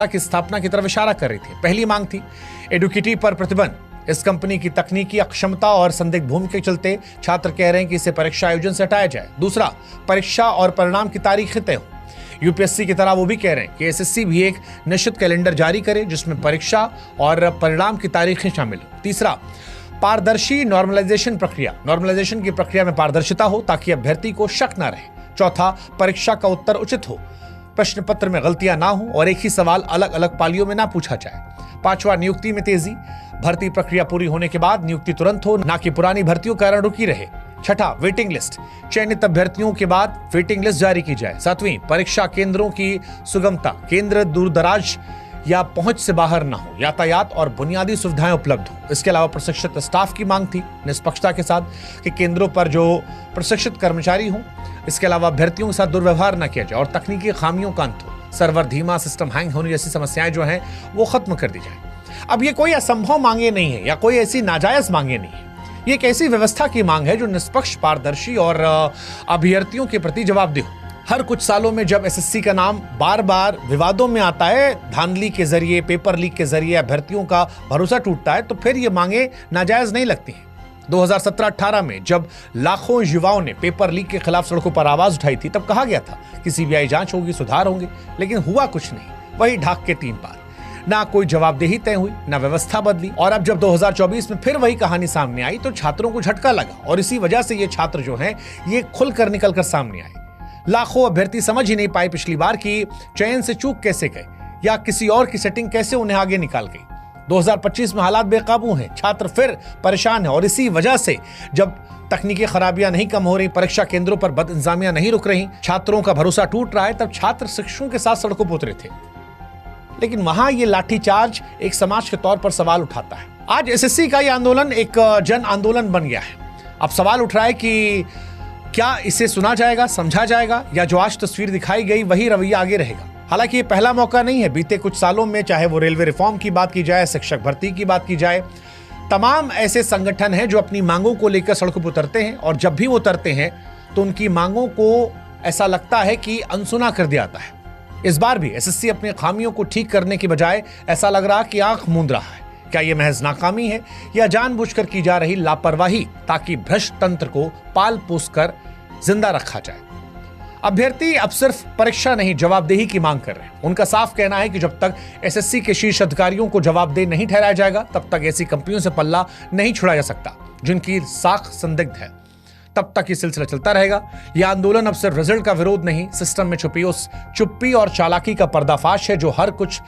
की स्थापना की तरफ इशारा कर रही थी। पहली मांग थी एडुकेटी पर प्रतिबंध। इस कंपनी की तकनीकी अक्षमता और संदिग्ध भूमि के चलते छात्र कह रहे हैं कि इसे परीक्षा आयोजन से हटाया जाए। दूसरा, परीक्षा और परिणाम की तारीखें तय हो। यूपीएससी की तरह वो भी कह रहे हैं कि एसएससी भी एक निश्चित कैलेंडर जारी करे जिसमें परीक्षा और परिणाम की तारीखें शामिल हो। तीसरा, पारदर्शी नॉर्मलाइजेशन प्रक्रिया। नॉर्मलाइजेशन की प्रक्रिया में पारदर्शिता हो ताकि अभ्यर्थी को शक न रहे। चौथा, परीक्षा का उत्तर उचित हो, प्रश्न पत्र में गलतियां ना हो और एक ही सवाल अलग अलग पालियों में ना पूछा जाए। पांचवा, नियुक्ति में तेजी। भर्ती प्रक्रिया पूरी होने के बाद नियुक्ति तुरंत हो, ना कि पुरानी भर्तियों के कारण रुकी रहे। छठा, वेटिंग लिस्ट। चयनित अभ्यर्थियों के बाद वेटिंग लिस्ट जारी की जाए। सातवीं, परीक्षा केंद्रों की सुगमता। केंद्र दूर दराज या पहुंच से बाहर ना हो, यातायात और बुनियादी सुविधाएं उपलब्ध हो। इसके अलावा प्रशिक्षित स्टाफ की मांग थी निष्पक्षता के साथ कि केंद्रों पर जो प्रशिक्षित कर्मचारी हों, इसके अलावा अभ्यर्थियों के साथ दुर्व्यवहार न किया जाए और तकनीकी खामियों का अंत हो। सर्वर धीमा, सिस्टम हैंग होने जैसी समस्याएं जो हैं वो खत्म कर दी जाए। अब ये कोई असंभव मांगे नहीं है या कोई ऐसी नाजायज मांगे नहीं है। ये एक ऐसी व्यवस्था की मांग है जो निष्पक्ष, पारदर्शी और अभ्यर्थियों के प्रति जवाबदेह हो। हर कुछ सालों में जब एसएससी का नाम बार बार विवादों में आता है, धांधली के जरिए, पेपर लीक के जरिए अभ्यर्थियों का भरोसा टूटता है, तो फिर ये मांगे नाजायज नहीं लगती हैं। 2017-18 में जब लाखों युवाओं ने पेपर लीक के खिलाफ सड़कों पर आवाज उठाई थी, तब कहा गया था कि सीबीआई जांच होगी, सुधार होंगे, लेकिन हुआ कुछ नहीं। वही ढाक के 3 पार। ना कोई जवाबदेही तय हुई, ना व्यवस्था बदली। और अब जब 2024 में फिर वही कहानी सामने आई तो छात्रों को झटका लगा और इसी वजह से ये छात्र जो हैं ये खुलकर निकल कर सामने आए। लाखों अभ्यर्थी समझ ही नहीं पाए पिछली बार कि चयन से चूक कैसे गए या किसी और की सेटिंग कैसे उन्हें आगे निकाल गई। 2025 में हालात बेकाबू हैं, छात्र फिर परेशान हैं और इसी वजह से जब तकनीकी खराबियां नहीं कम हो रही, परीक्षा केंद्रों पर बदइंतजामियां नहीं रुक रही, छात्रों का भरोसा टूट रहा है, तब छात्र शिक्षकों के साथ सड़कों पर उतरे थे। लेकिन वहां ये लाठीचार्ज एक समाज के तौर पर सवाल उठाता है। आज एसएससी का ये आंदोलन एक जन आंदोलन बन गया है। अब सवाल उठ रहा है कि क्या इसे सुना जाएगा, समझा जाएगा, या जो आज तस्वीर दिखाई गई वही रवैया आगे रहेगा। हालांकि ये पहला मौका नहीं है। बीते कुछ सालों में, चाहे वो रेलवे रिफॉर्म की बात की जाए, शिक्षक भर्ती की बात की जाए, तमाम ऐसे संगठन हैं जो अपनी मांगों को लेकर सड़कों पर उतरते हैं और जब भी वो उतरते हैं तो उनकी मांगों को ऐसा लगता है कि अनसुना कर दिया जाता है। इस बार भी एसएससी अपनी खामियों को ठीक करने की बजाय ऐसा लग रहा कि आंख मूंद रहा है। क्या यह महज नाकामी है या जानबूझकर की जा रही लापरवाही ताकि भ्रष्ट तंत्र को पाल पोस कर जिंदा रखा जाए? अभ्यर्थी अब सिर्फ परीक्षा नहीं, जवाबदेही की मांग कर रहे हैं। उनका साफ कहना है कि जब तक एसएससी के शीर्ष अधिकारियों को जवाबदेह नहीं ठहराया जाएगा, तब तक ऐसी कंपनियों से पल्ला नहीं छुड़ाया जा सकता जिनकी साख संदिग्ध है। तब तक ये सिलसिला चलता रहेगा। यह आंदोलन अब सिर्फ रिजल्ट का विरोध नहीं, सिस्टम में छुपी उस चुप्पी और चालाकी का पर्दाफाश है जो हर कुछ